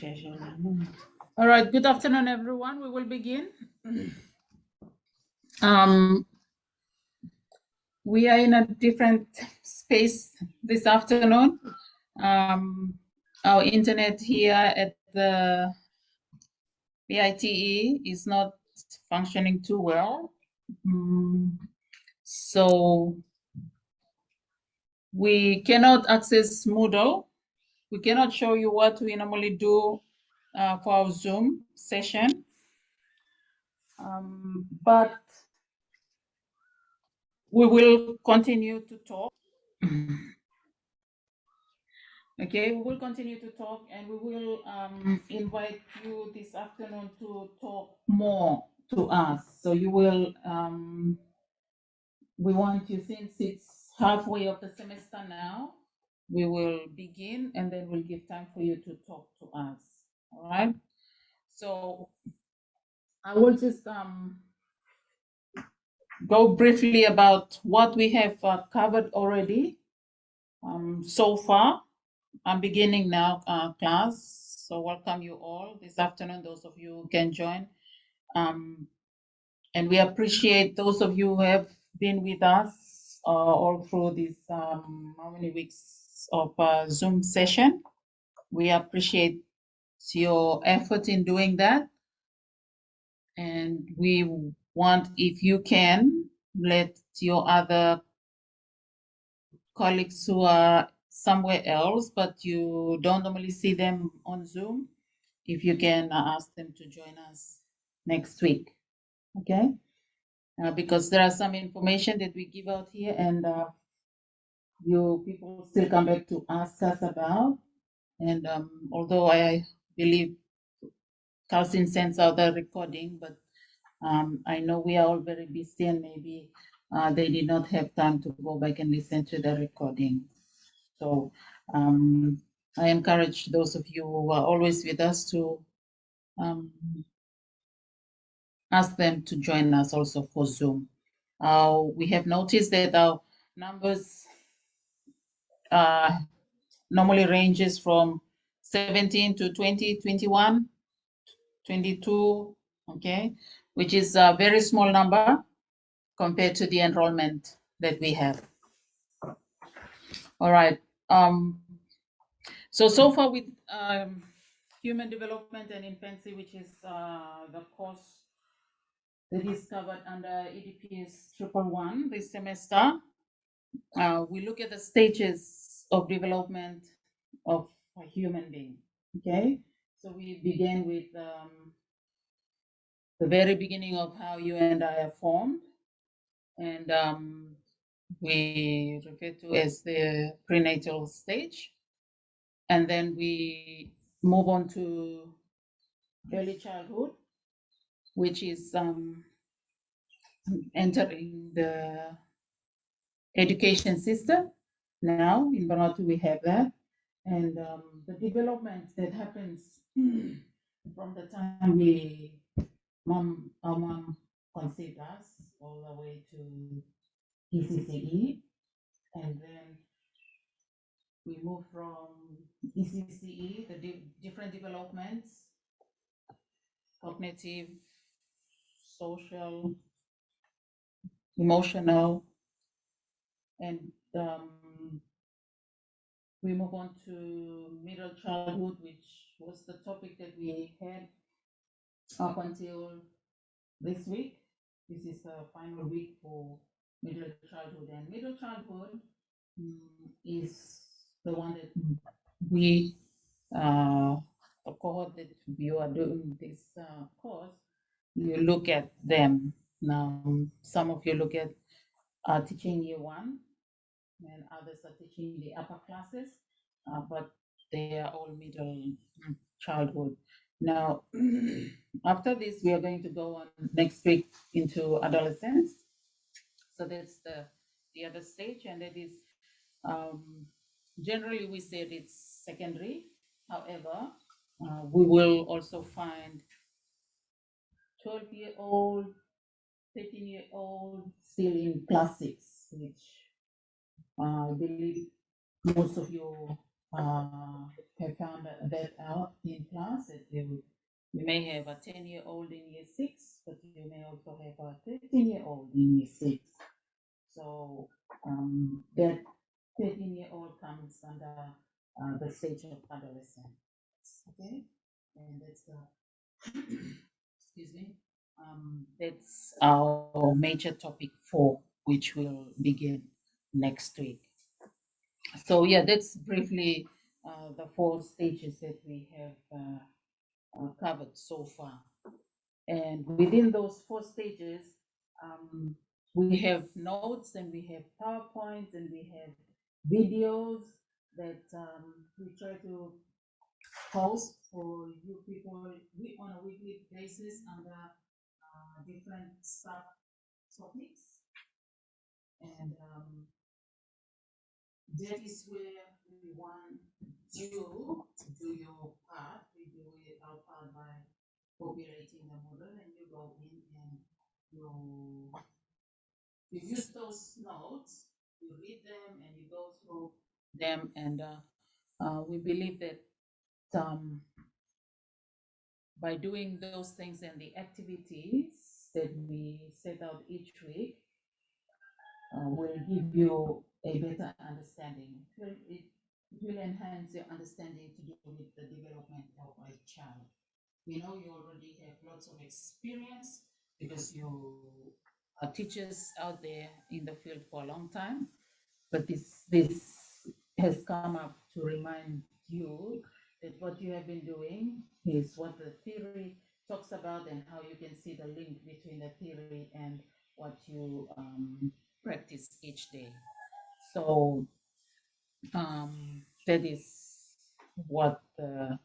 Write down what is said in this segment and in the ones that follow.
All right, good afternoon, everyone. We will begin. We are in a different space this afternoon. Our internet here at the BITE is not functioning too well. So we cannot access Moodle. We cannot show you what we normally do for our Zoom session. But we will continue to talk. Okay, we will continue to talk, and we will invite you this afternoon to talk more to us. So you will, we want you, since it's halfway of the semester now, we will begin and then we'll give time for you to talk to us. All right. So I will just go briefly about what we have covered already so far. I'm beginning now class, so welcome you all this afternoon, those of you who can join. And we appreciate those of you who have been with us all through this how many weeks of Zoom session. We appreciate your effort in doing that. And we want, if you can, let your other colleagues who are somewhere else, but you don't normally see them on Zoom, if you can ask them to join us next week, okay? Because there are some information that we give out here, and you people still come back to ask us about. And although I believe Carlson sends out the recording, but I know we are all very busy, and maybe they did not have time to go back and listen to the recording. So I encourage those of you who are always with us to ask them to join us also for Zoom. We have noticed that our numbers normally ranges from 17 to 20, 21, 22, okay, which is a very small number compared to the enrollment that we have. All right. So far with human development and infancy, which is the course that is covered under EDPSE 111 this semester, we look at the stages of development of a human being. Okay, so we begin with the very beginning of how you and I are formed, and we refer to as the prenatal stage, and then we move on to early childhood, which is entering the education system. Now in Vanuatu we have that, and the development that happens from the time our mom conceived us all the way to ECCE, and then we move from ECCE, the different developments, cognitive, social, emotional, and we move on to middle childhood, which was the topic that we had up until this week. This is the final week for middle childhood, and middle childhood is the one that we, the cohort that you are doing this course, you look at them. Now, some of you look at teaching year 1, and others are teaching the upper classes, but they are all middle childhood. Now, after this, we are going to go on next week into adolescence. So that's the other stage, and that is generally we said it's secondary. However, we will also find 12-year-old, 13-year-old still in class 6, which I believe most of you have found that out in class, that you may have a 10-year-old in year 6, but you may also have a 13-year-old in year 6. So that 13-year-old comes under the stage of adolescence. Okay, and that's excuse me. That's our major topic 4, which will begin next week. So yeah, that's briefly the 4 stages that we have covered so far. And within those 4 stages, we have notes and we have PowerPoints and we have videos that we try to post for you people on a weekly basis under different topics. And that is where we want you to do your part. We do our part by populating the model, and you go in and you use those notes, you read them, and you go through them. And we believe that by doing those things and the activities that we set out each week, will give you a better understanding. It will enhance your understanding to do with the development of a child. We know you already have lots of experience because you are teachers out there in the field for a long time, but this has come up to remind you that what you have been doing is what the theory talks about, and how you can see the link between the theory and what you practice each day. So that is what the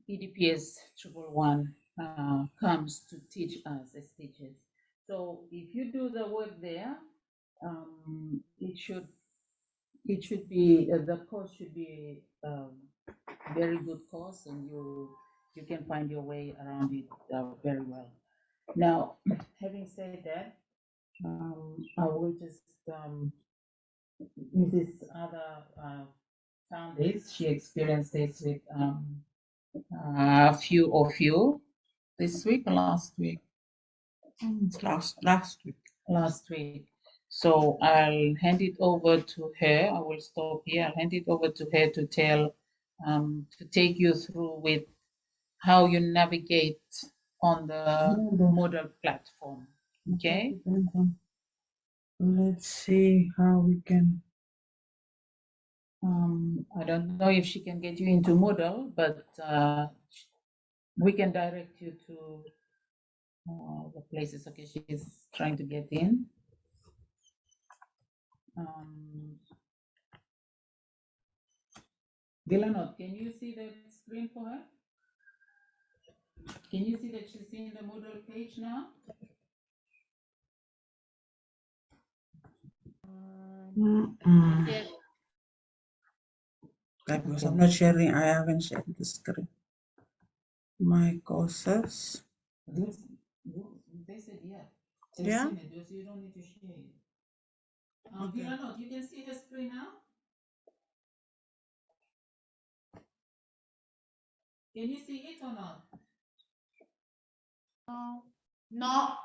EDPS 111 comes to teach us as teachers. So if you do the work there, it should be the course should be very good course, and you can find your way around it very well. Now, having said that, I will just Mrs. Ada found this. She experienced this with a few of you this week or last week. Last week. Last week. So I'll hand it over to her. I will stop here. I'll hand it over to her to tell, to take you through with how you navigate on the model platform. Okay. Let's see how we can. I don't know if she can get you into Moodle, but we can direct you to the places. Okay, she's trying to get in. Villanot, can you see the screen for her? Can you see that she's in the Moodle page now? Yes. Because I'm not sharing, I haven't shared the screen. My courses. They said yeah. Yeah. It, so you don't need to share it. Okay. Villanot, you can see her screen now? Can you see it or not? No.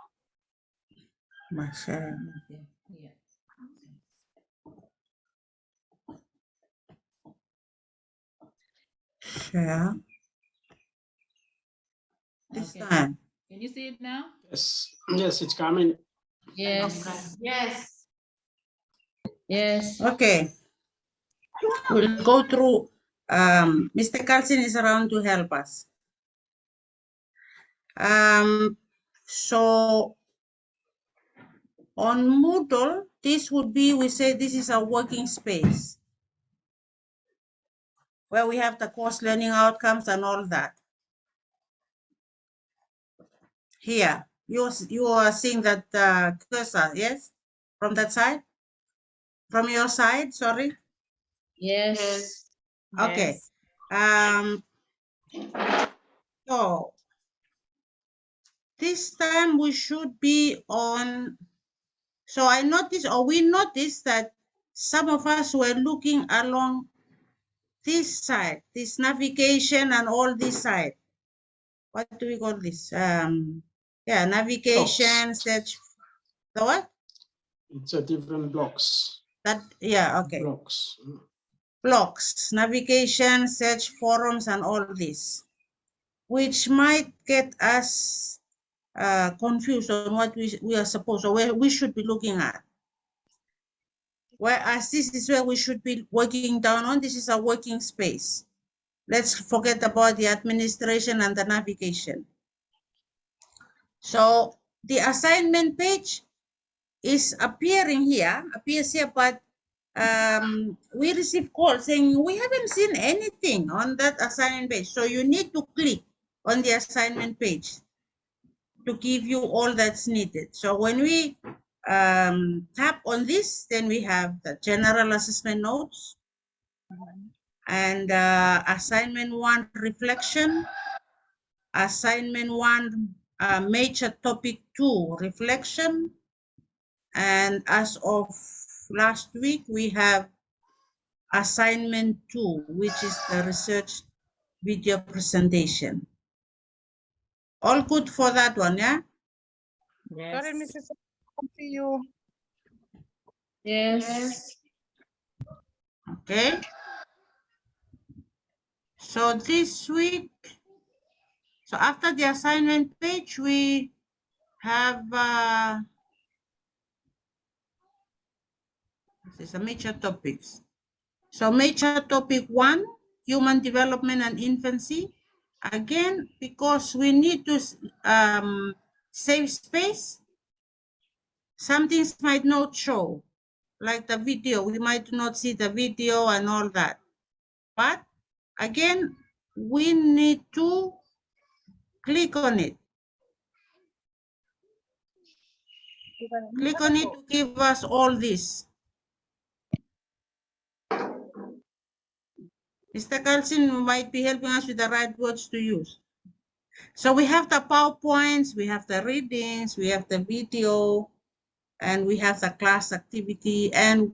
My sharing. Okay. Yeah. Share. This Okay. time. Can you see it now? Yes, yes, it's coming. Yes. Yes. Yes. Okay. We'll go through. Mr. Carlson is around to help us. So on Moodle, this would be, we say this is a working space where we have the course learning outcomes and all that. Here, you are seeing that cursor, yes? From that side? From your side, sorry? Yes. Okay. Yes. So this time we should be on. So I noticed, or we noticed that some of us were looking along this side, this navigation and all this side. What do we call this? Yeah, navigation, search. The what? It's a different blocks. That, yeah, okay. Blocks. Blocks, navigation, search, forums, and all this, which might get us confused on what we are supposed, or where we should be looking at. Whereas this is where we should be working down on. This is a working space. Let's forget about the administration and the navigation. So the assignment page is appears here, but we receive calls saying we haven't seen anything on that assignment page. So you need to click on the assignment page to give you all that's needed. So when we tap on this, then we have the general assessment notes and assignment 1 reflection, assignment 1 major topic 2 reflection, and as of last week we have assignment 2, which is the research video presentation. All good for that one, yeah? Sorry, Mrs. See you. Yes. Okay. So this week, so after the assignment page, we have this is a major topics. So major topic 1, human development and infancy. Again, because we need to save space, some things might not show, like the video. We might not see the video and all that. But again, we need to click on it. Click on it to give us all this. Mr. Carlson might be helping us with the right words to use. So we have the PowerPoints, we have the readings, we have the video, and we have the class activity and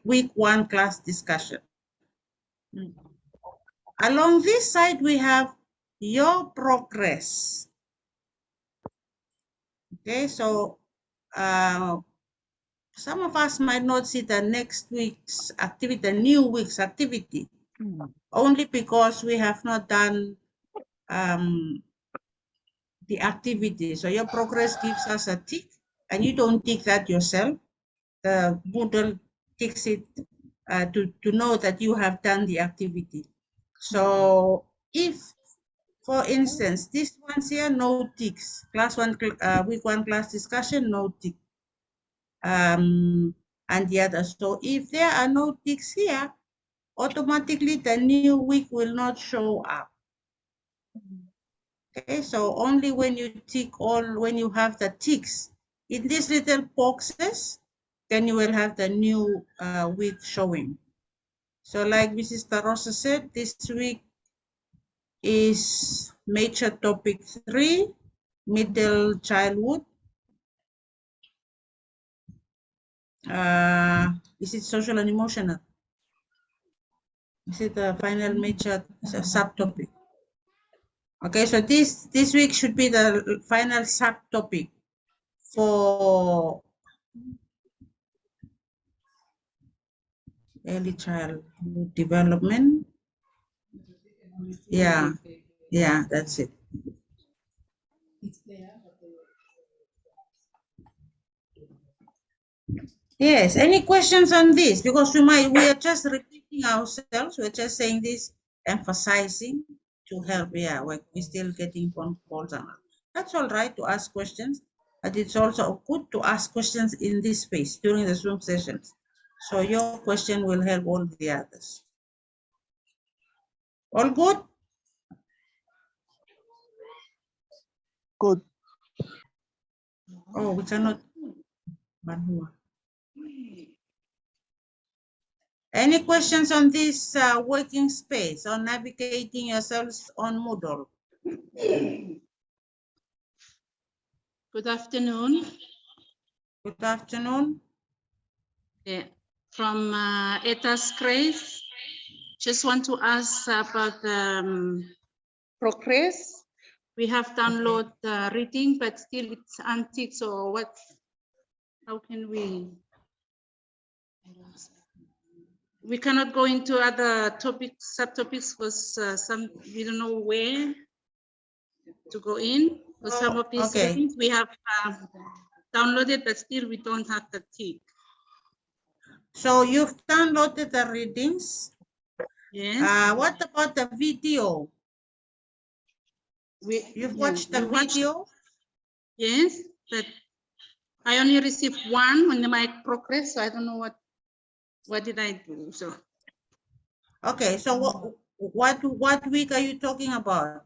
week 1 class discussion. Along this side, we have your progress. Okay, so some of us might not see the next week's activity, the new week's activity, only because we have not done the activity. So your progress gives us a tick, and you don't tick that yourself. The Moodle ticks it to know that you have done the activity. So if, for instance, this one's here, no ticks. Class 1, week 1 class discussion, no tick. And the others. So if there are no ticks here, automatically the new week will not show up. Okay, so only when you tick all, when you have the ticks in these little boxes, then you will have the new week showing. So like Mrs. Tarosa said, this week is major topic 3, middle childhood. Is it social and emotional? Is it the final major subtopic? Okay, so this week should be the final subtopic for early childhood development. Yeah, that's it. Yes, any questions on this? Because we are just repeating ourselves. We're just saying this, emphasizing to help. Yeah, we're still getting phone calls. That's all right to ask questions, but it's also good to ask questions in this space during the Zoom sessions. So your question will help all the others. All good? Good. Oh, we cannot. Any questions on this working space, on navigating yourselves on Moodle? Good afternoon. Good afternoon. From ETA's Grace. just want to ask about progress. We have downloaded reading, but still it's unticked. So what? How can we? We cannot go into other topics, subtopics, because some we don't know where to go in. For some of these readings we have downloaded, but still we don't have the tick. So you've downloaded the readings. Yes. What about the video? You've watched the video? Yes, but I only received one on my progress, so I don't know what did I do. So Okay, so what week are you talking about?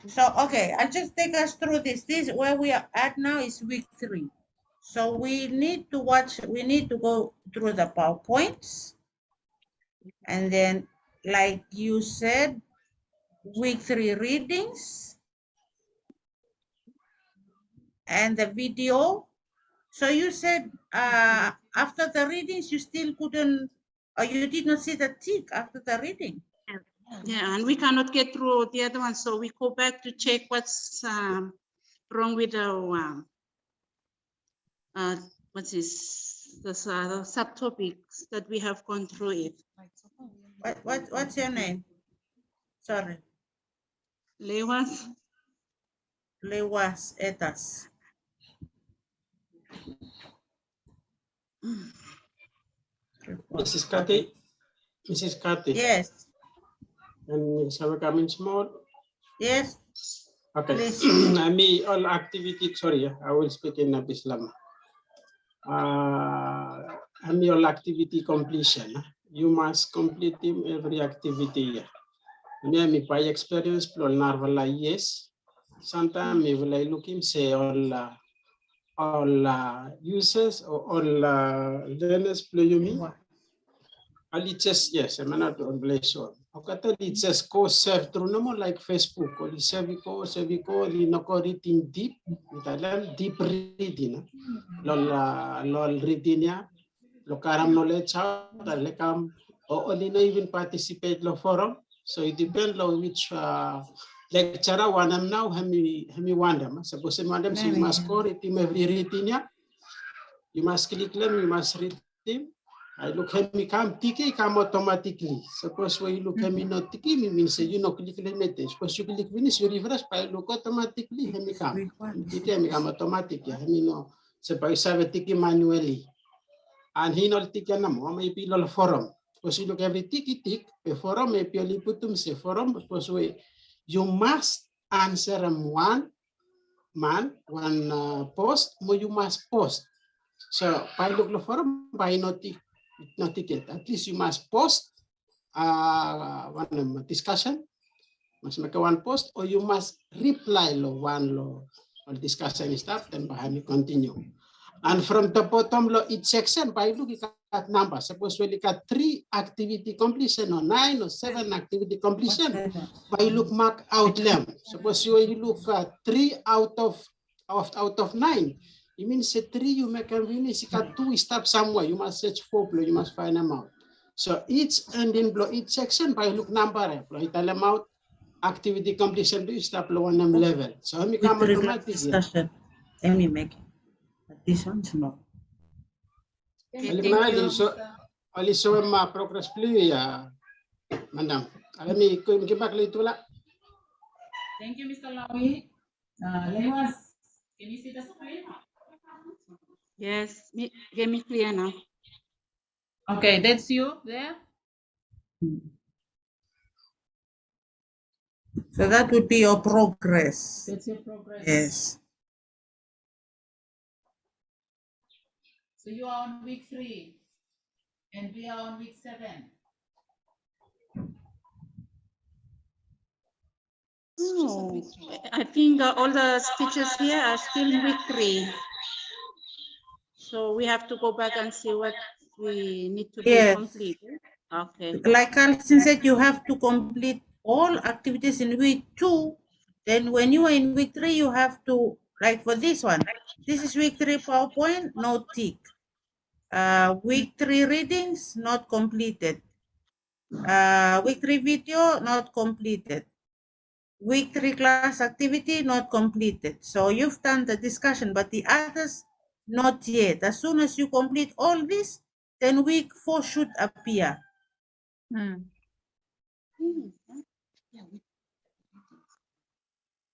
So okay, I'll just take us through this. This where we are at now is week 3. So we need to go through the PowerPoints. And then, like you said, week 3 readings and the video. So you said after the readings, you still couldn't, or you did not see the tick after the reading. yeah, and we cannot get through the other one, so we go back to check what's wrong with our what's this? The subtopics that we have gone through it. What's your name? Sorry. Lewas. Lewas Etas. Mrs. Kathy. Mrs. Kathy. Yes. And shall we come in small? Yes. Okay. Please. I mean, all activity, sorry, I will speak in Islam. I mean, all activity completion. You must complete every activity. Me by experience, plus narvala yes. Sometimes me will look him say all users or all learners play you me. All it says yes, I'm not on relation. Okay, it says co serve through no more like Facebook or the cervical, no co reading deep, deep reading. Lol reading ya, lo karam knowledge how the lekam or only no even participate lo forum. So it depends on which lecturer one am now hemi wonder. Suppose madam so you must score it in every reading ya. You must click them, you must read them. I look at me come tiki come automatically. Suppose when you look at me not tiki, means you know click limit. Suppose you click finish, you refresh, but look automatically, me come. Tiki me come automatically. I mean no, suppose I have tiki manually. And he not tiki na mo, may pilol forum. Suppose you look every tiki tick, a forum, may purely put them say forum, suppose you must answer one post, mo you must post. So by look the forum, by not ticket. At least you must post one discussion, must make one post, or you must reply one discussion stuff, then behind you continue. And from the bottom each section, by looking at numbers, suppose we look at 3 activity completion or 9 or 7 activity completion, by look mark out them. Suppose you look at 3 out of 9. It means 3 you make a finish, you got 2 stop somewhere, you must search 4 you must find them out. So each ending blow each section by look number, tell them out activity completion do stop low on them level. So let me come automatic discussion. Let me make it. But this one's not. Ali so my progress please madam. Let me give back later. Thank you, Mr. Lawi. Lewas, can you see the screen? Yes, get me clear now. Okay, that's you there. So that would be your progress. That's your progress. Yes. So you are on week 3 and we are on week 7. Oh, I think all the speeches here are still in week 3. So we have to go back and see what we need to be completed. Okay. Like Alison said, you have to complete all activities in week 2. Then when you are in week 3, you have to, like for this one, this is week 3 PowerPoint, no tick. Week 3 readings, not completed. Week 3 video, not completed. Week 3 class activity, not completed. So you've done the discussion, but the others, not yet. As soon as you complete all this, then week 4 should appear.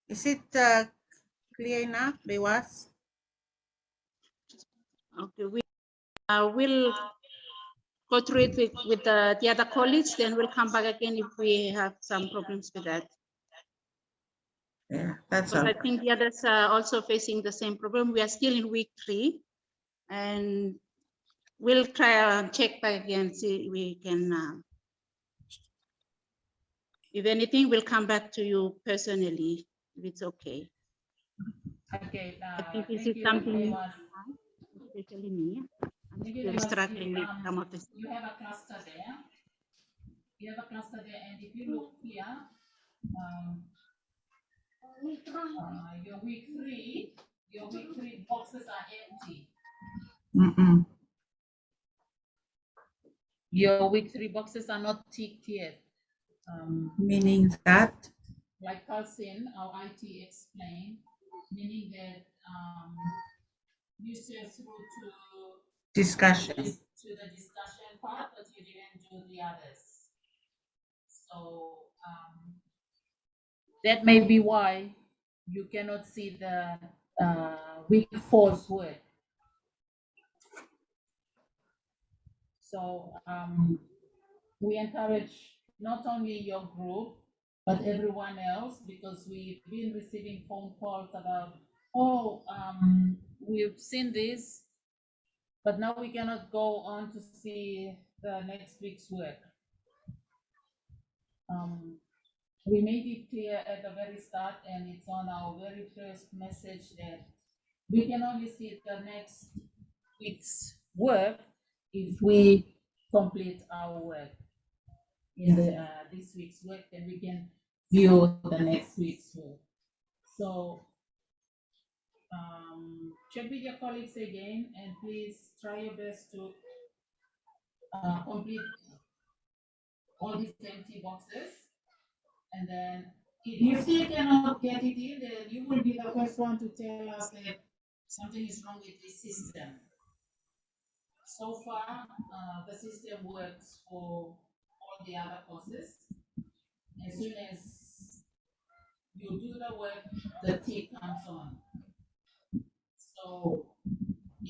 Is it clear enough, Bewas? Okay, we will go through it with the other colleagues, then we'll come back again if we have some problems with that. Yeah, that's Because all. I think the others are also facing the same problem. We are still in week 3, and we'll try and check back again, see if we can, if anything, we'll come back to you personally, if it's okay. Okay, I think this thank is you, something, Bewas. especially me, I'm Thank you, still Bewas. struggling with some of this. You have a cluster there. You have a cluster there, and if you look here, your week 3 boxes are empty. Your week 3 boxes are not ticked yet. Meaning that? Like Carlson, our IT explained, meaning that you said through to Discussion. to the discussion part, but you didn't do the others. So that may be why you cannot see the week 4's work. So we encourage not only your group, but everyone else, because we've been receiving phone calls about, oh, we've seen this, but now we cannot go on to see the next week's work. We made it clear at the very start, and it's on our very first message, that we can only see the next week's work if we complete our work in the this week's work, then we can view the next week's work. So check with your colleagues again, and please try your best to complete all these empty boxes. And then if you still cannot get it in, then you will be the first one to tell us that something is wrong with this system. So far, the system works for all the other courses. As soon as you do the work, the tick comes on. So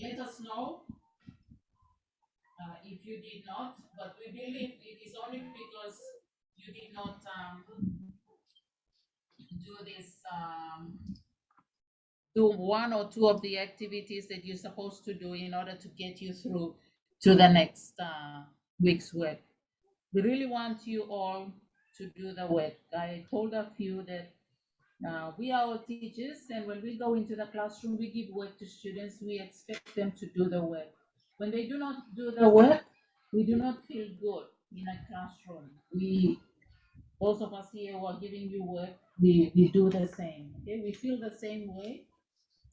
let us know if you did not, but we believe it is only because you did not do this, do one or two of the activities that you're supposed to do in order to get you through to the next week's work. We really want you all to do the work. I told a few that we are all teachers, and when we go into the classroom, we give work to students. We expect them to do the work. When they do not do the work, we do not feel good in a classroom. Those of us here who are giving you work, we do the same. Okay, we feel the same way.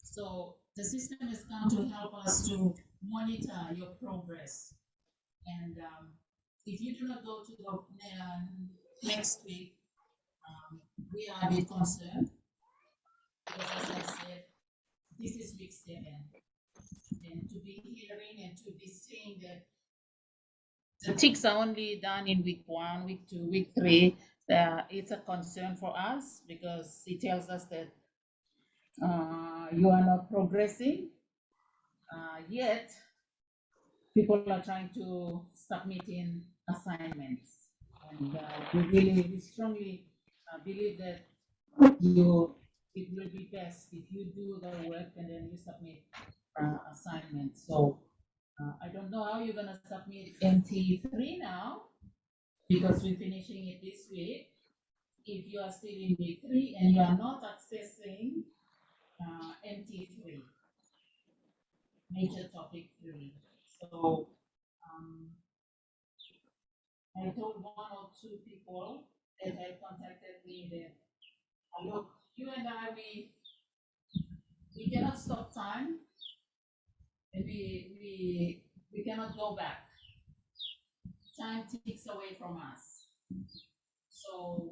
So the system has come to help us to monitor your progress. And if you do not go to the next week, we are a bit concerned, because as I said, this is week 7. And to be hearing and to be seeing that the ticks are only done in week 1, week 2, week 3, it's a concern for us, because it tells us that you are not progressing. Yet people are trying to submit in assignments, and we strongly believe that it will be best if you do the work and then you submit assignments. So I don't know how you're gonna submit MT3 now, because we're finishing it this week. If you are still in week 3 and you are not accessing MT3, major topic 3. So I told 1 or 2 people that had contacted me that, look, you and I, we cannot stop time, and we we cannot go back. Time ticks away from us. So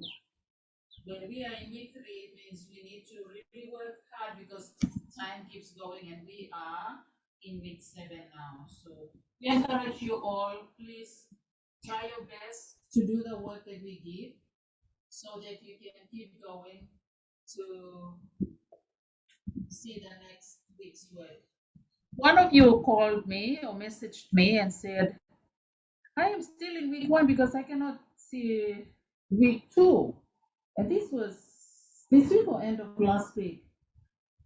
when we are in week 3, it means we need to really work hard because time keeps going and we are in week 7 now. So we encourage you all, please try your best to do the work that we give so that you can keep going to see the next week's work. One of you called me or messaged me and said, I am still in week 1 because I cannot see week 2. And this was this week or end of last week.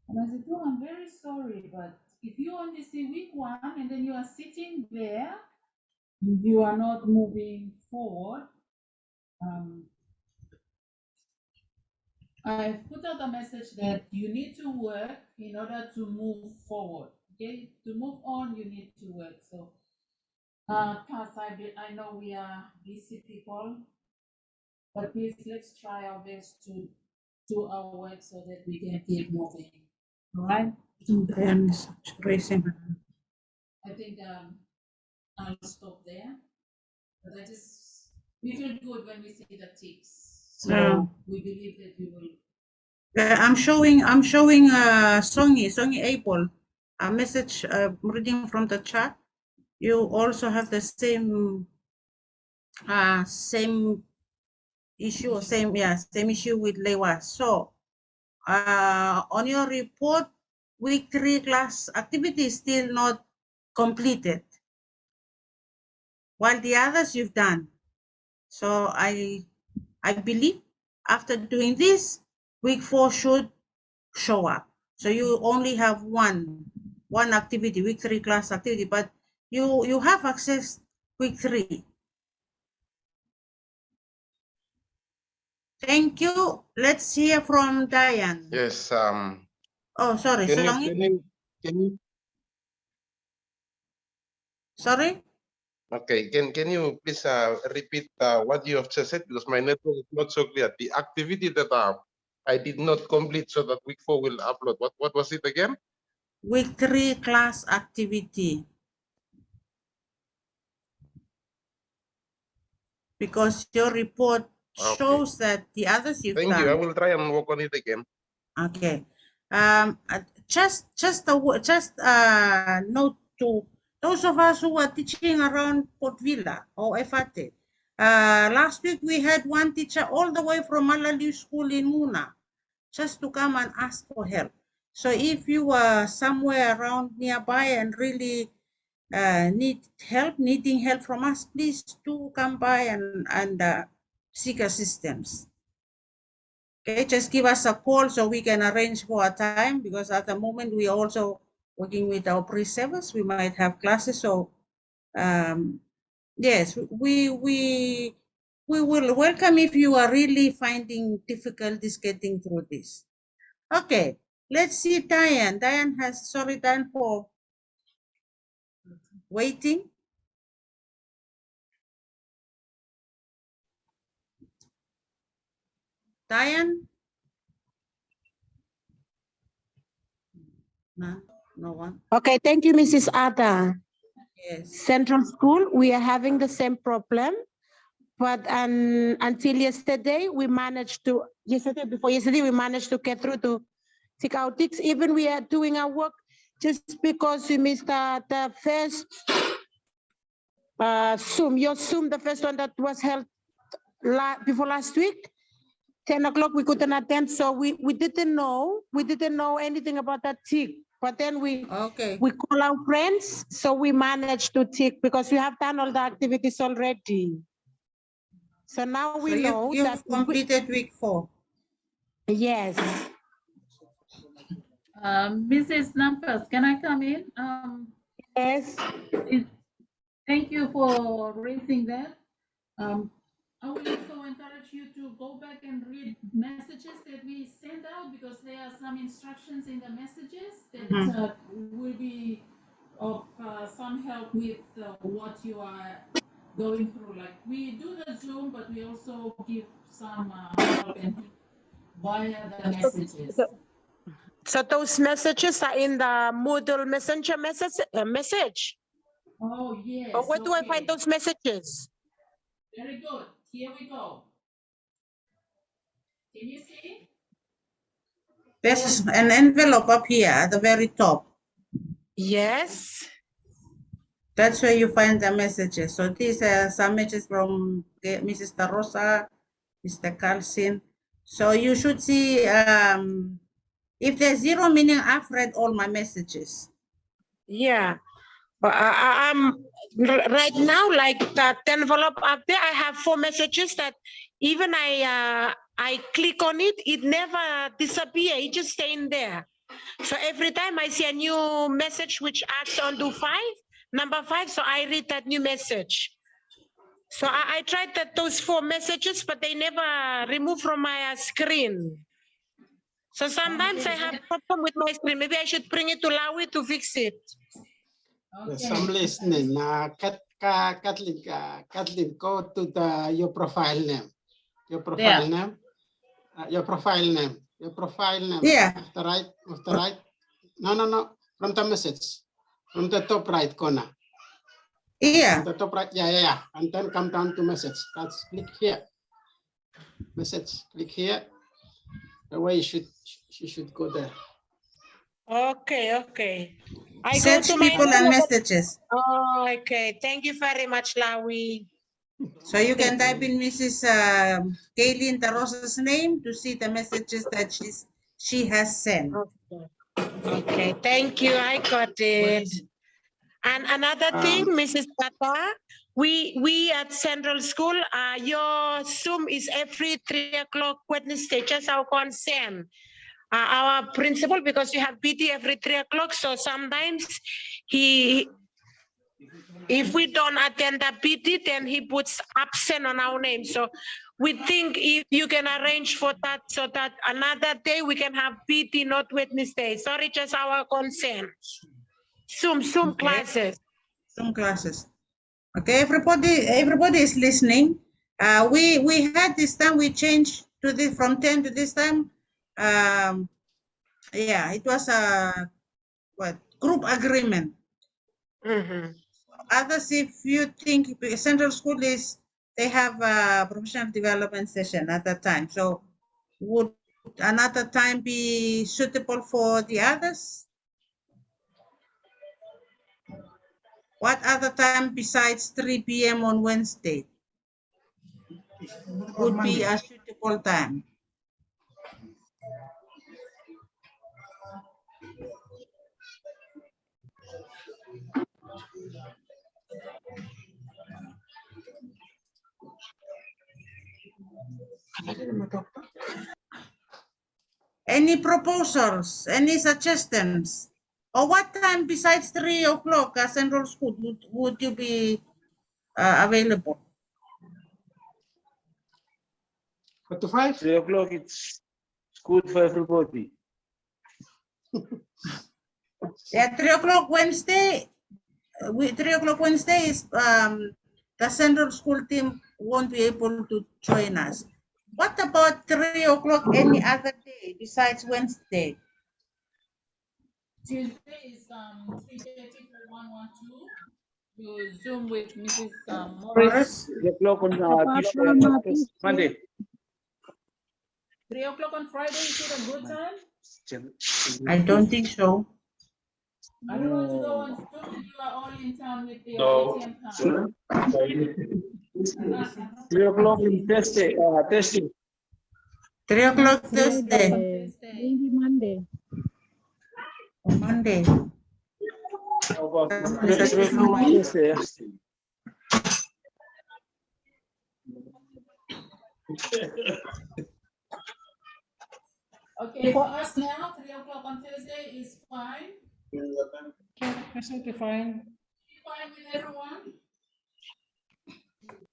And I said, oh, I'm very sorry, but if you only see week 1 and then you are sitting there, you are not moving forward. I've put out a message that you need to work in order to move forward. Okay, to move on, you need to work. So, I know we are busy people, but please let's try our best to do our work so that we can keep moving. All right? Diane is raising. I think I'll stop there. But we feel good when we see the ticks. So we believe that we will. I'm showing Songy April a message reading from the chat. You also have the same issue, same issue with Lewa. So on your report, week 3 class activity is still not completed, while the others you've done. So I believe after doing this, week 4 should show up. So you only have one activity, week 3 class activity, but you have access week 3. Thank you. Let's hear from Diane. Yes. Oh, sorry. Can you Sorry? Okay, can you please repeat what you have just said, because my network is not so clear. The activity that I did not complete so that week 4 will upload. What was it again? Week 3 class activity. Because your report shows that the others you've done. Thank you. I will try and work on it again. Okay. Just note to those of us who are teaching around Port Vila or Efate. Last week we had one teacher all the way from Malaliu School in Muna just to come and ask for help. So if you are somewhere around nearby and really needing help from us, please do come by and seek assistance. Okay, just give us a call so we can arrange for a time, because at the moment we are also working with our pre-service. We might have classes, so yes, we will welcome if you are really finding difficulties getting through this. Okay, let's see Diane. Diane for waiting. Diane? No one. Okay, thank you, Mrs. Ada. Yes. Central School, we are having the same problem, but until yesterday, we managed to, before yesterday, we managed to get through to take out ticks. Even we are doing our work just because we missed the first Zoom, your Zoom, the first one that was held before last week. 10 o'clock, we couldn't attend, so we didn't know anything about that tick. But then we call our friends, so we managed to tick because we have done all the activities already. So now we know you've completed week 4. Yes. Mrs. Nampas, can I come in? Yes. Thank you for raising that. I will also encourage you to go back and read messages that we send out, because there are some instructions in the messages that will be of some help with what you are going through. Like we do the Zoom, but we also give some help via the messages. So those messages are in the Moodle Messenger message? Oh, yes. Or where do I find okay. those messages? Very good. Here we go. Can you see? There's an envelope up here at the very top. Yes. That's where you find the messages. So these are some messages from Mrs. Tarosa, Mr. Carlson. So you should see, if there's zero, meaning I've read all my messages. Yeah. But right now, like that envelope up there, I have 4 messages that even I click on it, it never disappear. It just stay in there. So every time I see a new message which asks on do 5, number 5, so I read that new message. So I tried those 4 messages, but they never remove from my screen. So sometimes I have problem with my screen. Maybe I should bring it to Lawi to fix it. Yes, I'm listening. Kathleen, go to your profile name. Your profile name. Your profile name. Your profile name. Yeah. After right. No. From the message. From the top right corner. Yeah. From the top right. Yeah. And then come down to message. That's click here. Message. Click here. The way you should go there. Okay. I Search go to people my and messages. Oh, okay. Thank you very much, Lawi. So you can type in Mrs. Kaylin Tarosa's name to see the messages that she has sent. Okay, thank you. I got it. And another thing, Mrs. Tata, we at Central School, your Zoom is every 3 o'clock Wednesday, just our concern. Our principal, because you have PT every 3 o'clock, so sometimes if we don't attend the PT, then he puts absent on our name. So we think if you can arrange for that, so that another day we can have PT, not Wednesday. Sorry, just our concern. Zoom classes. Zoom classes. Okay, everybody is listening. We had this time, we changed to this from 10 to this time. Yeah, it was a group agreement. Others, if you think Central School they have a professional development session at that time. So would another time be suitable for the others? What other time besides 3 p.m. on Wednesday would be a suitable time? Any proposals, any suggestions? Or what time besides 3 o'clock at Central School would you be available? 4 to 5? 3 o'clock, it's good for everybody. Yeah, 3 o'clock Wednesday. 3 o'clock Wednesday is the Central School team won't be able to join us. What about 3 o'clock any other day besides Wednesday? Tuesday is 3:30 for 112. You Zoom with Mrs. Morris. 3 o'clock on Monday. 3 o'clock on Friday, is it a good time? I don't think so. I don't want to go on Zoom if you are all in town with your No. ATM card. 3 o'clock on Thursday. Thursday. 3 o'clock Thursday. Maybe Monday. Monday. Thursday. Okay, for us now, 3 o'clock on Thursday is fine. Absolutely fine. Fine with everyone?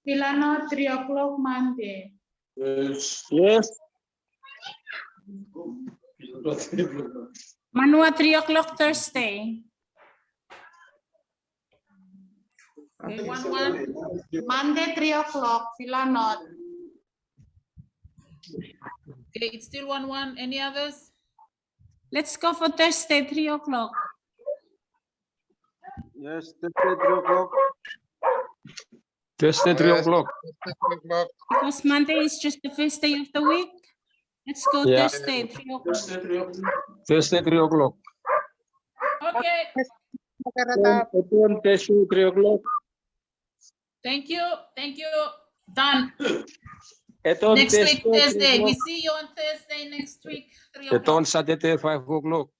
Silano, 3 o'clock Monday. Yes. Manua, 3 o'clock Thursday. Okay, 1-1. Monday, 3 o'clock, Silano. Okay, it's still 1-1. Any others? Let's go for Thursday, 3 o'clock. Yes, Thursday 3 o'clock. Thursday 3 Yes, o'clock. Thursday, 3 o'clock. Because Monday is just the first day of the week. Let's go Yeah. Thursday, 3 o'clock. Thursday 3 o'clock. Okay, Thursday 3 o'clock. thank you, thank you. Done. Eton Next week, Thursday 3 Thursday. We o'clock. see you on Thursday next week, 3 Eton o'clock. Saturday 5 o'clock.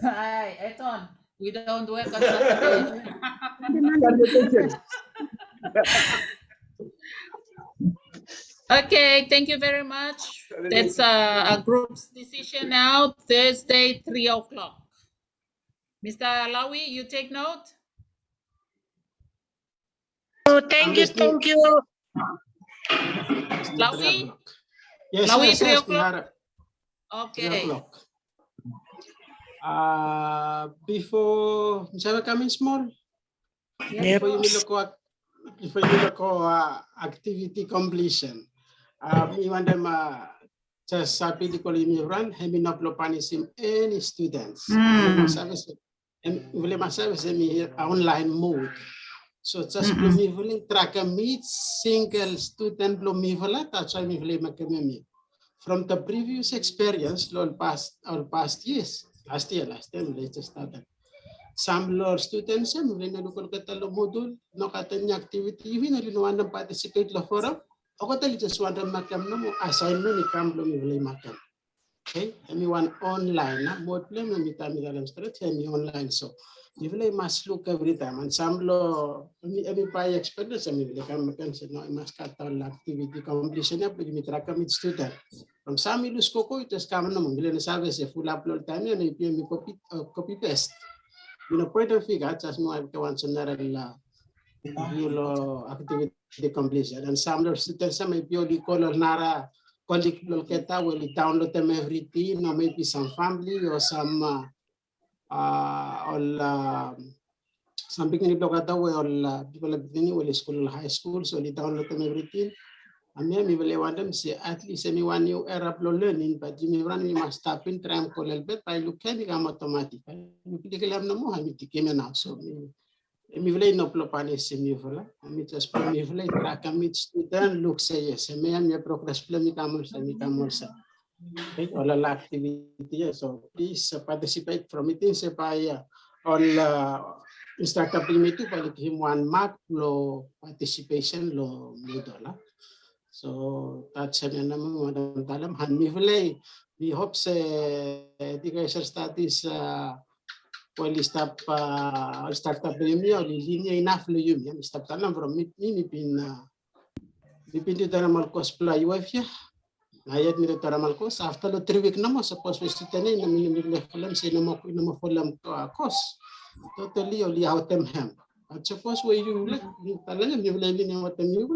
Hi, Eton. We don't work on Saturday. Okay, thank you very much. That's a group's decision now, Thursday, 3 o'clock. Mr. Alawi, you take note? Oh, thank you, thank you. Lawi? Yes, Lawi, yes, 3 yes, o'clock? Mihara. 3 Okay. o'clock. Before, shall we come in small? Yep. Before you look at activity completion, we want them just happy to call me run, having no panisim any students. Service online mode. So just me track a meet single student blumivela, that's why me from the previous experience, past years, last year, latest started. Some law students, some when you look at the module, no katanya activity, even if you want to participate in forum, or just want to make them assignment, come to okay, anyone online, mode play, me demonstrate, online. So, you must look every time, and some law, every pie experience, I mean, can say, no, I must cut all activity completion up with me track with student. From some ilus coco, it just come no, million service, a full upload time, and if you copy paste. You know, point of figure, just more like one scenario, activity completion. And some students, some maybe you call Nara, colleague Lolketa will download them everything, or maybe some family or some something in the block or people at the school, high school, so they download them everything. And then we will want them say at least anyone you are learning, but you may run, you must stop in tram call a bit, but you can become automatic. You can no more, I came now. So mi will no plopane semi vola, I mean just for me will track a meet student look say yes, and me progress plan me come also. Okay, all activity. So please participate from meetings by all instructor primitive, but him 1 mark low participation low middle. So that's an Madam Talam Han we hope the guys studies well start up premium linya enough lo yun start talam from me pin to taramal cosplay wife ya ayat mi taramal course after the 3 week namo suppose we sit in the film say no mo film course totally only out them ham at suppose we you like talaga mi vlay ni mo tem you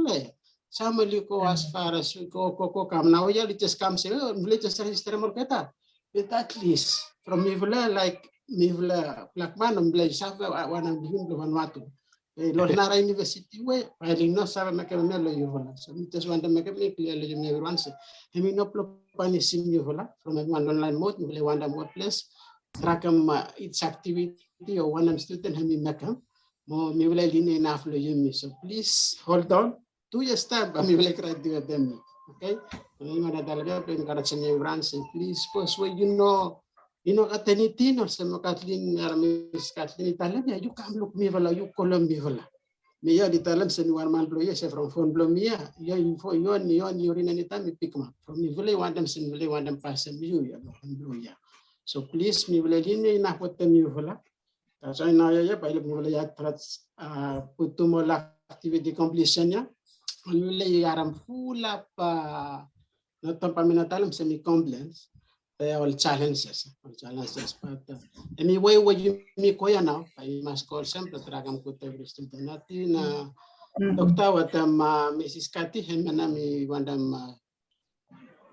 sama liko as far as ko come now ya just come say vlay just history mo keta but at least from mi vlay like mi vlay black man vlay safa wana bihim lo vanwatu lo nara university we filing no sabe me que me lo yo vola so mi just want to make me clear lo me everyone say hemi no pro pani sim yo vola from one online mode mi vlay wanda more place rakam its activity or one student hemi make mo mi vlay line enough lo yumi so please hold on 2 years time mi vlay graduate them okay ni mana talaga pen kada senya branch please post where you know kateniti or sa makatlin aramis katlin talaga you come look me vala you kolom me vala me ya di talam sa nuan man bloya sa from phone blow me ya info yon rin ni time pick up from me valley want them sin valley want them pass you ya bloya so please me valley ni na what them you vala so na ya pa ilog me valley ya trats putumola activity completion ya valley yaram full up not paminatalam semi complaints all challenges, but anyway, what you me koya now, I must call sempre tragam ko every student natin Dr. what Mrs. Cathy hemana mi wandam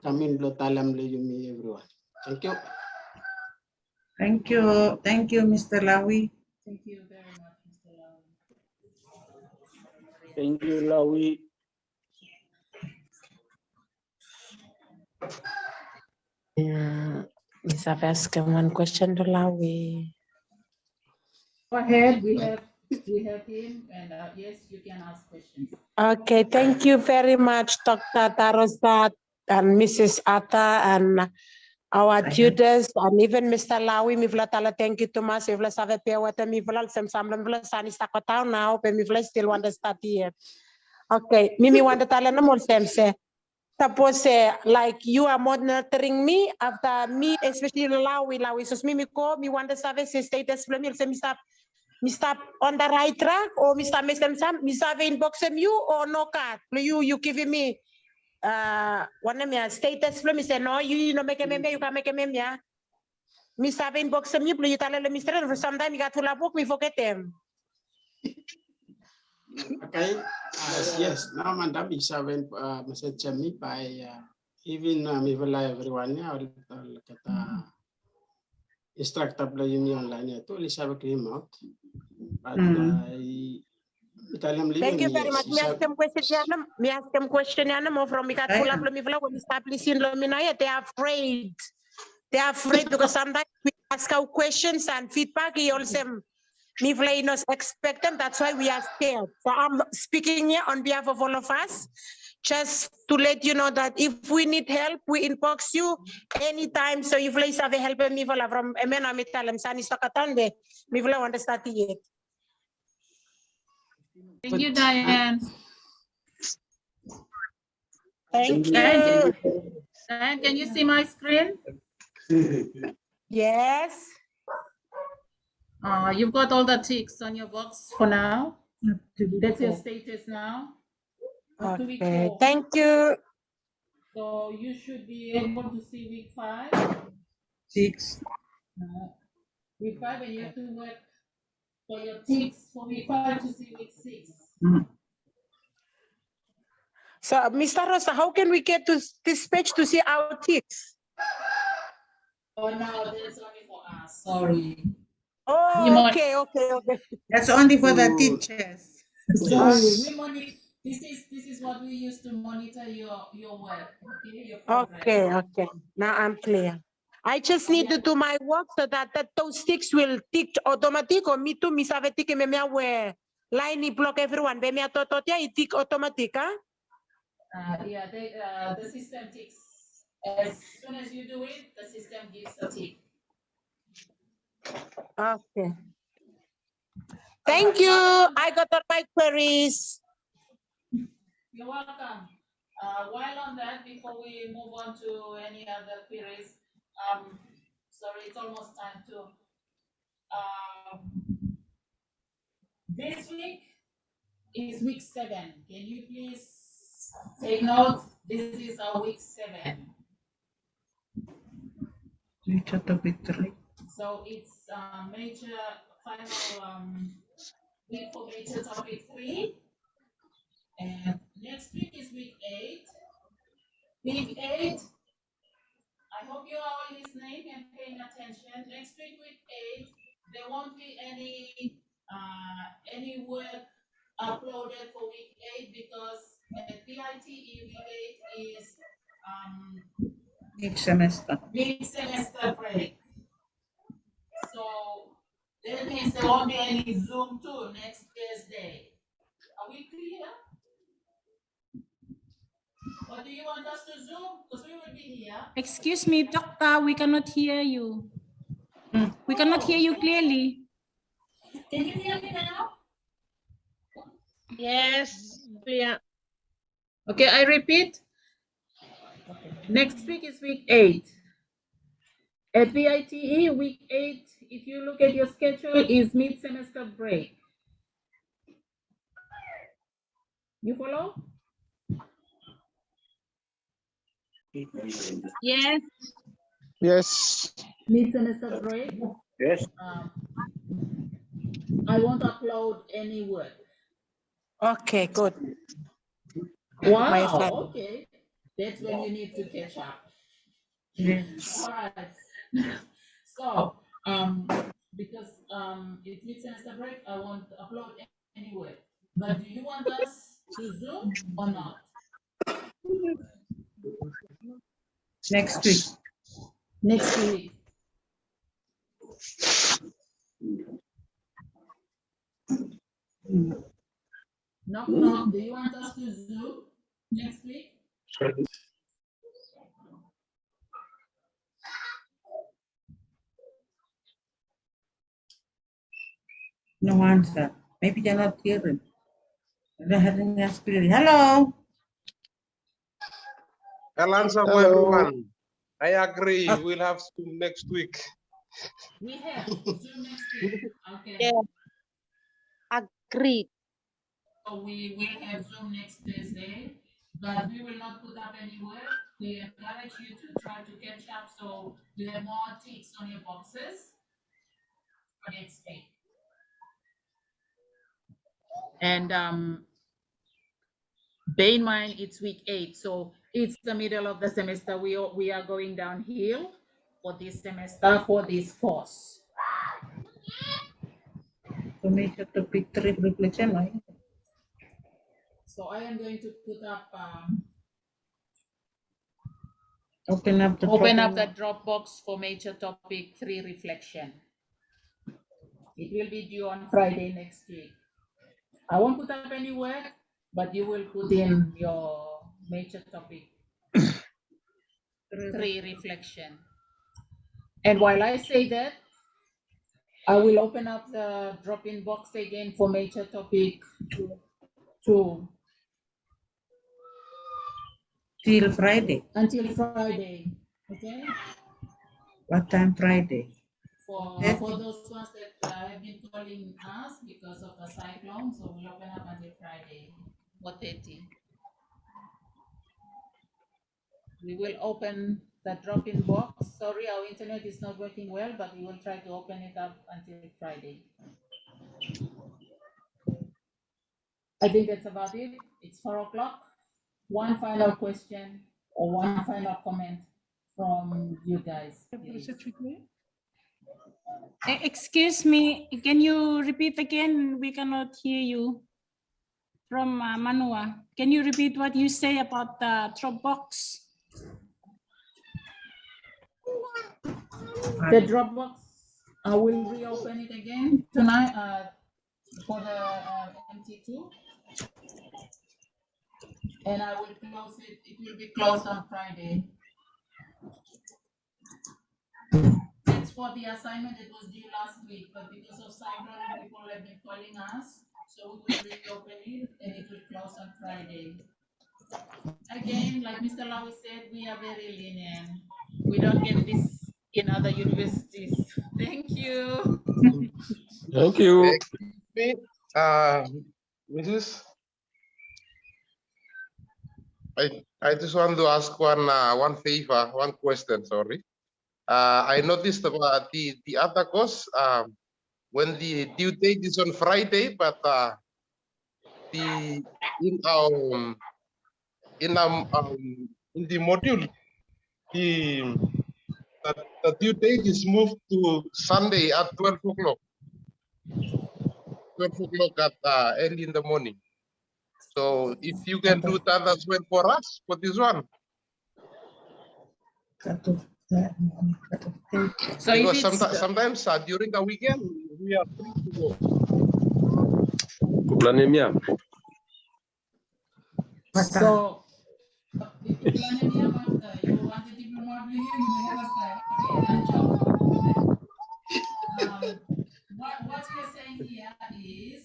kamin blotalam le yumi everyone. Thank you. Thank you, Mr. Lawi. Thank you very much, Mr. Lawi. Thank you, Lawi. Bisa ask one question to Lawi. Go ahead, we have him, and yes, you can ask questions. Okay, thank you very much, Dr. Tarosat and Mrs. Atta and our tutors and even Mr. Lawi. Mi vla tala thank you to mas. Mi vla save pe wata mi vla sem samlam vla sani stakotao now. Pe mi vla still want to start here. Okay, Mimi want to tala na more sem se. Tapos like you are monitoring me after me, especially Lawi. So Mimi ko mi want to save se status vla mi se mi stop on the right track or Mr. Sam, Mr. Inbox you or no cut? You giving me one of my status me say no, you know make a meme, you can make a meme, yeah. Mr. Inbox you, you tell them Mr. For sometimes you got to book, we forget them. Okay, yes, now madam is having message me by even me everyone ya kata instructor play me online to lisa clean out. But thank you very much. Me ask them question yana mo from me got full up me when establishing Luminaya, they are afraid. They are afraid because sometimes we ask our questions and feedback. He also me not expect them. That's why we are scared. So I'm speaking here on behalf of all of us, just to let you know that if we need help, we inbox you anytime. So if you have help me from Emena Mitalam Sani Sakatande, me want to start yet. Thank you, Diane. Thank you. Diane, can you see my screen? Yes. You've got all the ticks on your box for now. That's your status now. Okay, thank you. So you should be able to see week 5. 6. Week 5, and you have to work for your ticks for week 5 to see week 6. So, Mr. Rosa, how can we get to this page to see our ticks? Oh, no, that's only for us. Sorry. Oh, okay. That's only for the teachers. Sorry, this is what we use to monitor your work. Okay, your progress. Okay. Now I'm clear. I just need to do my work so that those ticks will tick automatic or me too, Miss Avetik me where line block everyone. Be me tototia it tick automatic, huh? Yeah, the system ticks. As soon as you do it, the system gives a tick. Okay. Thank you. I got all my queries. You're welcome. While on that, before we move on to any other queries, sorry, it's almost time to. This week is week 7. Can you please take note? This is our week 7. So it's major final week for major topic 3. And next week is week 8. Week 8, I hope you are all listening and paying attention. Next week, week 8, there won't be any work uploaded for week 8 because at PITE week 8 is mid-semester break. So that means there won't be any Zoom too next Thursday. Are we clear? Or do you want us to Zoom? Because we will be here. Excuse me, doctor, we cannot hear you. We cannot hear you clearly. Can you hear me now? Yes, clear. Okay, I repeat. Next week is week 8. At PITE, week 8, if you look at your schedule, is mid-semester break. You follow? Yes. Yes. Mid-semester break. Yes. I won't upload any work. Okay, good. Wow, okay. That's when you need to catch up. Yes. All right. So, because it's mid-semester break, I won't upload any work. But do you want us to Zoom or not? Next week. Next week. Knock, knock. Do you want us to Zoom next week? No answer. Maybe they're not hearing. They're having us clearly. Hello. I'll answer for Hello. everyone. I agree. We'll have Zoom next week. We have Zoom next week. Okay. Yeah. Agreed. So we will have Zoom next Thursday, but we will not put up any work. We encourage you to try to catch up so you have more ticks on your boxes for next week. And bear in mind it's week 8, so it's the middle of the semester. We are going downhill for this semester for this course. To make a topic 3 reflection, right? So I am going to put up Open up the Dropbox for major topic 3 reflection. It will be due on Friday next week. I won't put up any work, but you will put in your major topic 3 reflection. And while I say that, I will open up the drop-in box again for major topic 2 till Friday. until Friday. Okay? What time Friday? For those ones that have been calling us because of the cyclone, so we'll open up until Friday, 4:30. We will open the drop-in box. Sorry, our internet is not working well, but we will try to open it up until Friday. I think that's about it. It's 4 o'clock. One final question or one final comment from you guys, please. Excuse me, can you repeat again? We cannot hear you. From Manua, can you repeat what you say about the Dropbox? The Dropbox, I will reopen it again tonight for the MT2. And I will close it. It will be closed on Friday. It's for the assignment that was due last week, but because of cyclone, people have been calling us. So we will reopen it and it will close on Friday. Again, like Mr. Lawi said, we are very lenient. We don't get this in other universities. Thank you. Thank you. Mrs. I just want to ask one favor, one question, sorry. I noticed about the other course, when the due date is on Friday, but in the module, the due date is moved to Sunday at 12 o'clock. 12 o'clock at early in the morning. So if you can do that as well for us, for this one. So because sometimes during the weekend, we are free to go. So, you wanted to be more here, you may have a say. Okay, and joke. What we're saying here is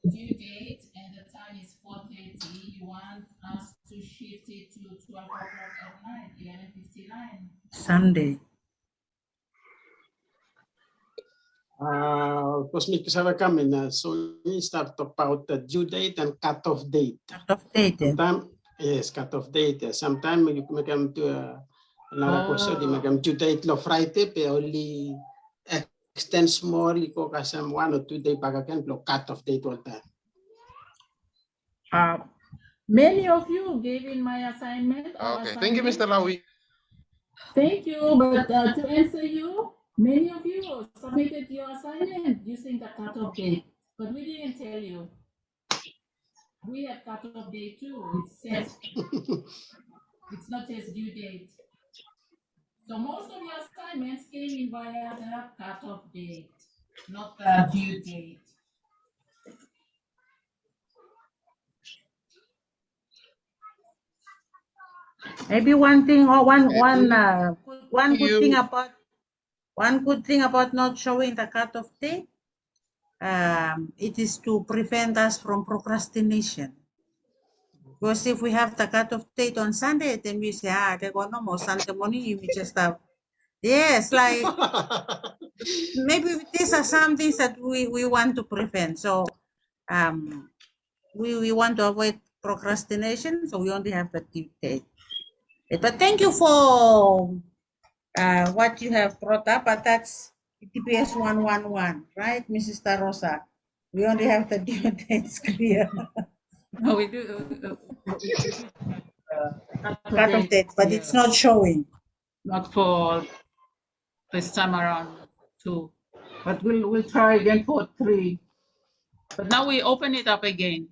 due date and the time is 4:30. You want us to shift it to 12 o'clock at night, 11:59. Sunday. Cosmic Kasara Kamina, so we start about the due date and cutoff date. Cutoff date. Sometimes, yes, cutoff date. Sometimes you may come to another question, you may come due date lo Friday, but only extends more, liko kasam 1 or 2 days pagakan lo cutoff date all time. Many of you gave in my assignment. Okay, thank you, Mr. Lawi. Thank you, but to answer you, many of you submitted your assignment using the cutoff date, but we didn't tell you. We have cutoff date too. It's set. It's not just due date. So most of your assignments came in via the cutoff date, not the due date. Maybe one thing or one You- good thing about not showing the cutoff date, it is to prevent us from procrastination. Because if we have the cutoff date on Sunday, then we say, they're going no more Sunday morning, we just have, yes, like maybe these are some things that we want to prevent. So we want to avoid procrastination, so we only have the due date. But thank you for what you have brought up, but that's EDPSE 111, right, Mrs. Tarosa? We only have the due dates clear. No, we do. Cutoff date, but it's not showing. Not for this time around 2, but we'll try again for 3. But now we open it up again.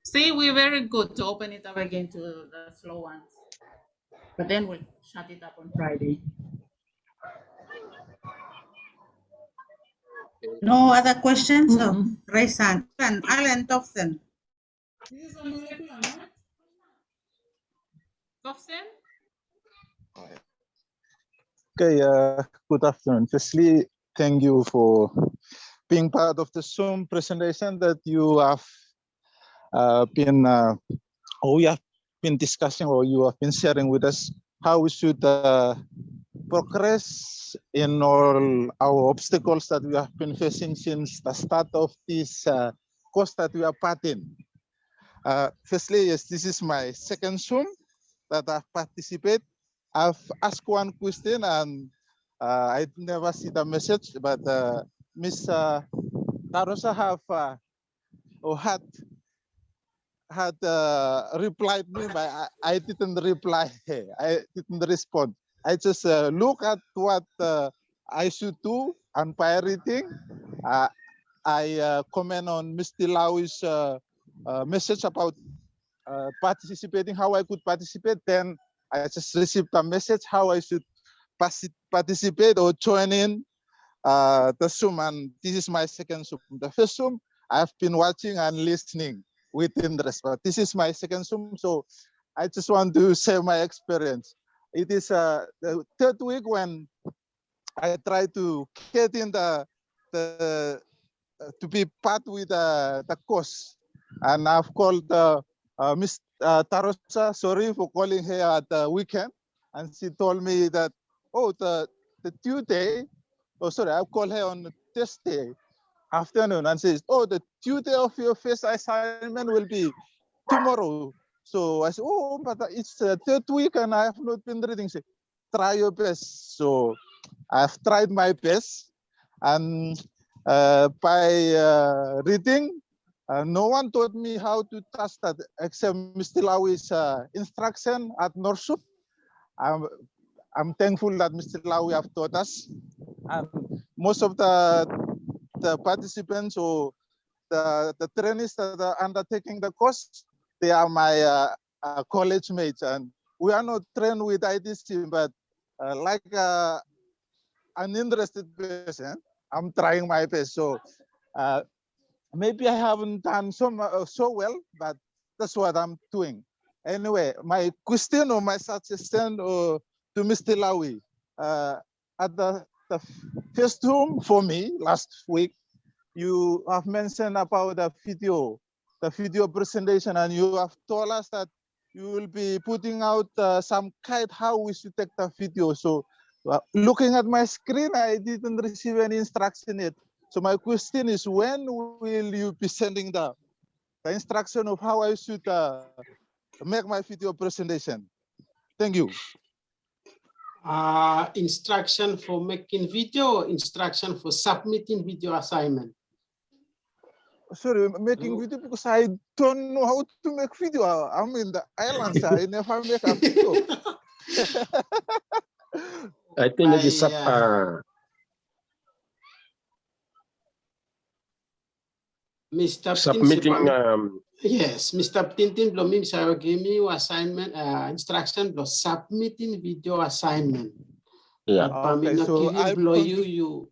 See, we're very good to open it up again to the slow ones. But then we'll shut it up on Friday. No other questions? So, raise hand. Alan Thompson. This is a molecular, no? Thompson? Okay, good afternoon. Firstly, thank you for being part of the Zoom presentation that you have we have been discussing, or you have been sharing with us how we should progress in all our obstacles that we have been facing since the start of this course that we are part in. Firstly, yes, this is my second Zoom that I've participated. I've asked one question and I never see the message, but Ms. Tarosa have or had replied me, but I didn't reply. I didn't respond. I just look at what I should do, and by reading, I comment on Mr. Lau's message about participating, how I could participate. Then I just received a message how I should participate or join in the Zoom, and this is my second Zoom. The first Zoom I've been watching and listening with interest, but this is my second Zoom, so I just want to share my experience. It is the third week when I try to get in to be part with the course, and I've called Ms. Tarosa. Sorry for calling her at the weekend, and she told me that, oh, the due day. Oh, sorry, I'll call her on Thursday afternoon and says, oh, the due day of your first assignment will be tomorrow. So I said, oh, but it's the third week and I have not been reading. She said, try your best. So I've tried my best, and by reading, no one taught me how to touch that except Mr. Lau's instruction at Norsup. I'm thankful that Mr. Lau have taught us, and most of the participants or the trainees that are undertaking the course, they are my college mates, and we are not trained with ITC, but like an interested person, I'm trying my best. So maybe I haven't done so well, but that's what I'm doing. Anyway, my question or my suggestion to Mr. Lawi, at the first room for me last week, you have mentioned about the video presentation, and you have told us that you will be putting out some guide how we should take the video. So looking at my screen, I didn't receive any instruction yet. So my question is, when will you be sending the instruction of how I should make my video presentation? Thank you. Instruction for making video, instruction for submitting video assignment. Sorry, making video, because I don't know how to make video. I'm in the islands. I never make a video. I think it is Mr. submitting. Yes, Mr. Tintin Blomim shall give me assignment instruction for submitting video assignment. Yeah. Okay, so I you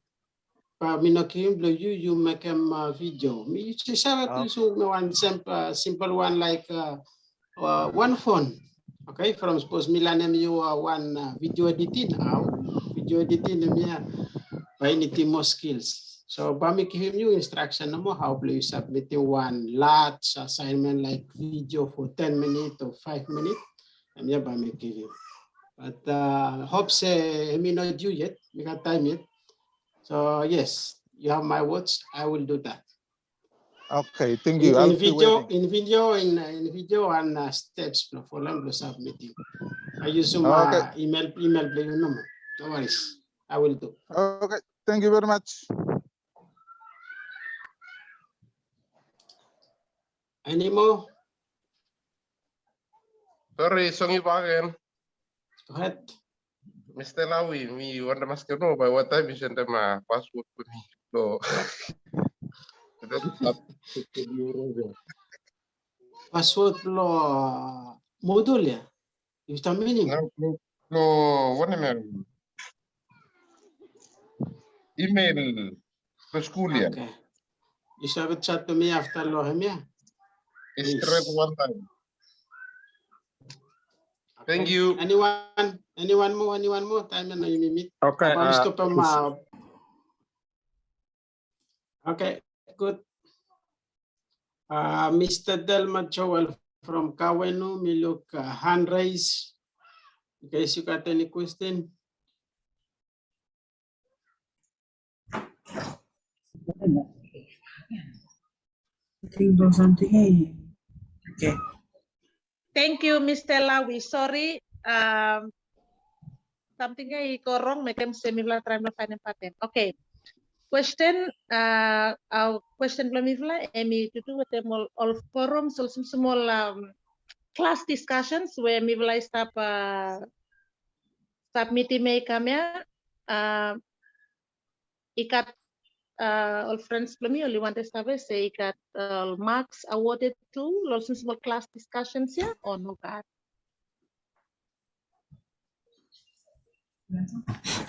make a video. Me just have one simple one like one phone. Okay, from suppose Milan you one video editing out. Video editing by any more skills. So Bami give him you instruction no how you submit one large assignment like video for 10 minutes or 5 minutes. And yeah, Bami give you. But hope say me not due yet, we got time yet. So yes, you have my words, I will do that. Okay, thank you. I'll be waiting. In video and steps for them submitting. I use my email play number. No worries. I will do. Okay, thank you very much. Any more? Sorry, Songy again. Go ahead. Mr. Lawi, me wonder must know by what time you send them a password to me. So Password lo modul ya? Kita meaning? No, what email to school ya? Okay. You should chat to me after lo ya. Straight one time. Thank you. Anyone more? Time na you meet. Okay. Okay, good. Mr. Delma Joel from Kawenu, me look hand raise. In case you got any question. Okay. Thank you, Mr. Lawi. Sorry, something I go wrong. Make them similar time na patent. Okay. Question, our question Blamivla, Emi to do with them all forums, also small class discussions where Mivla stop meeting me kamya. Ikat all friends Blami only want to say ikat marks awarded to also small class discussions yeah or no God.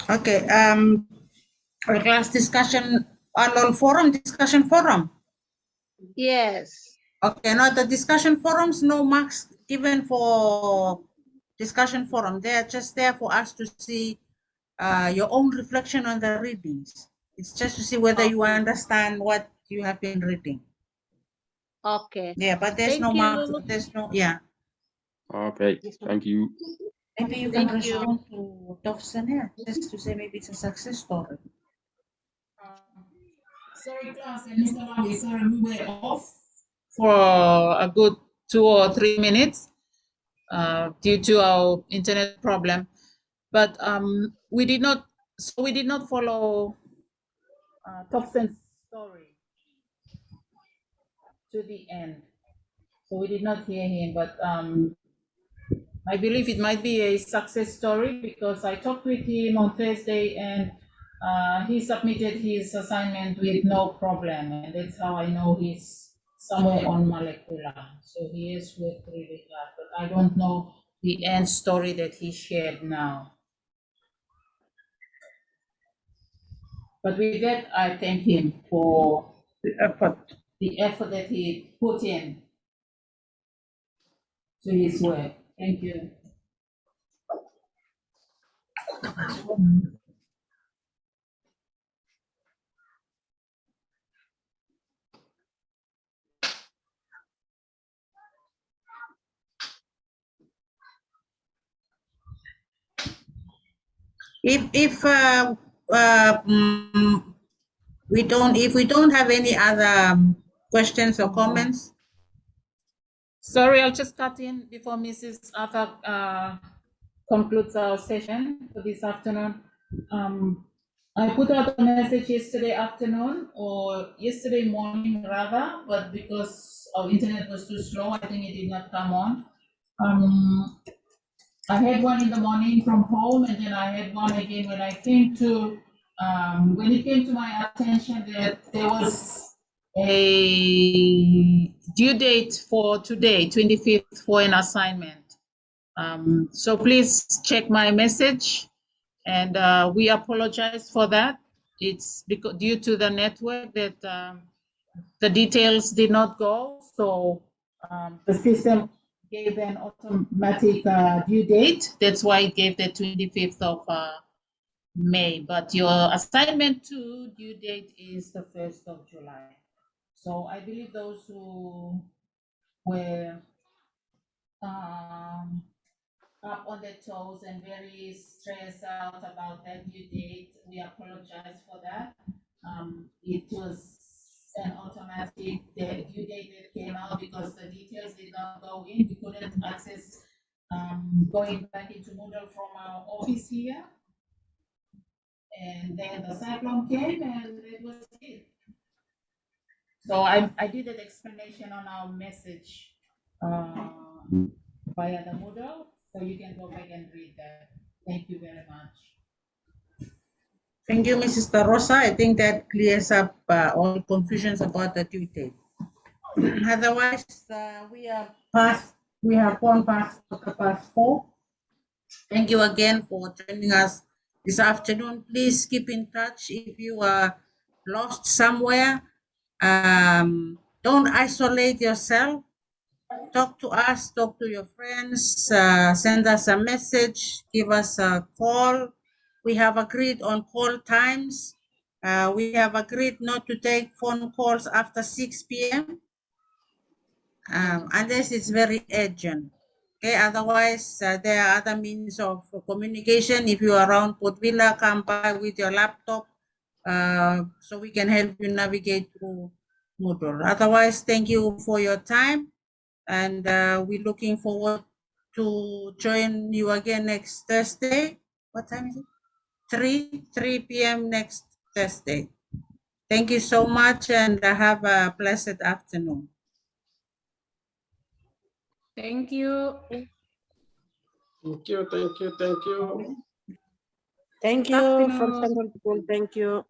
Okay. A class discussion on forum, discussion forum. Yes. Okay, no, the discussion forums, no marks given for discussion forum. They are just there for us to see your own reflection on the readings. It's just to see whether you understand what you have been reading. Okay. Yeah, but there's no marks. There's no, yeah. Okay, thank you. Maybe you can respond to Dobson here, just to say maybe it's a success story. Sorry, class, and Mr. Lawi, sorry, we were off for a good 2 or 3 minutes due to our internet problem. But we did not follow Thompson's story to the end. So we did not hear him, but I believe it might be a success story because I talked with him on Thursday and he submitted his assignment with no problem, and that's how I know he's somewhere on molecular. So he is worked really hard, but I don't know the end story that he shared now. But with that, I thank him for the effort that he put in to his work. Thank you. If we don't have any other questions or comments. Sorry, I'll just cut in before Mrs. Arthur concludes our session for this afternoon. I put out a message yesterday afternoon or yesterday morning rather, but because our internet was too slow, I think it did not come on. I had one in the morning from home, and then I had one again when I came to, when it came to my attention that there was a due date for today, 25th, for an assignment. So please check my message, and we apologize for that. It's because due to the network that the details did not go, so the system gave an automatic due date. That's why it gave the 25th of May. But your assignment 2 due date is the 1st of July. So I believe those who were up on their toes and very stressed out about that due date, we apologize for that. It was an automatic due date that came out because the details did not go in. We couldn't access going back into Moodle from our office here. And then the cyclone came and it was it. So I did an explanation on our message via the Moodle, so you can go back and read that. Thank you very much. Thank you, Mrs. Rosa. I think that clears up all confusions about the due date. Otherwise, we have gone past 4:15. Thank you again for joining us this afternoon. Please keep in touch if you are lost somewhere. Don't isolate yourself. Talk to us, talk to your friends, send us a message, give us a call. We have agreed on call times. We have agreed not to take phone calls after 6 p.m. Unless it's very urgent. Okay, otherwise there are other means of communication. If you are around Port Vila, come by with your laptop so we can help you navigate through Moodle. Otherwise, thank you for your time, and we're looking forward to join you again next Thursday. What time is it? 3 p.m. next Thursday. Thank you so much, and have a blessed afternoon. Thank you. Thank you, thank you, thank you. Thank you from Afternoon. Central School. Thank you.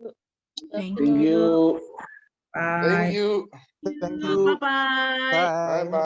Thank Thank you. Bye. Thank you. Thank you. Bye-bye. Bye. Bye-bye.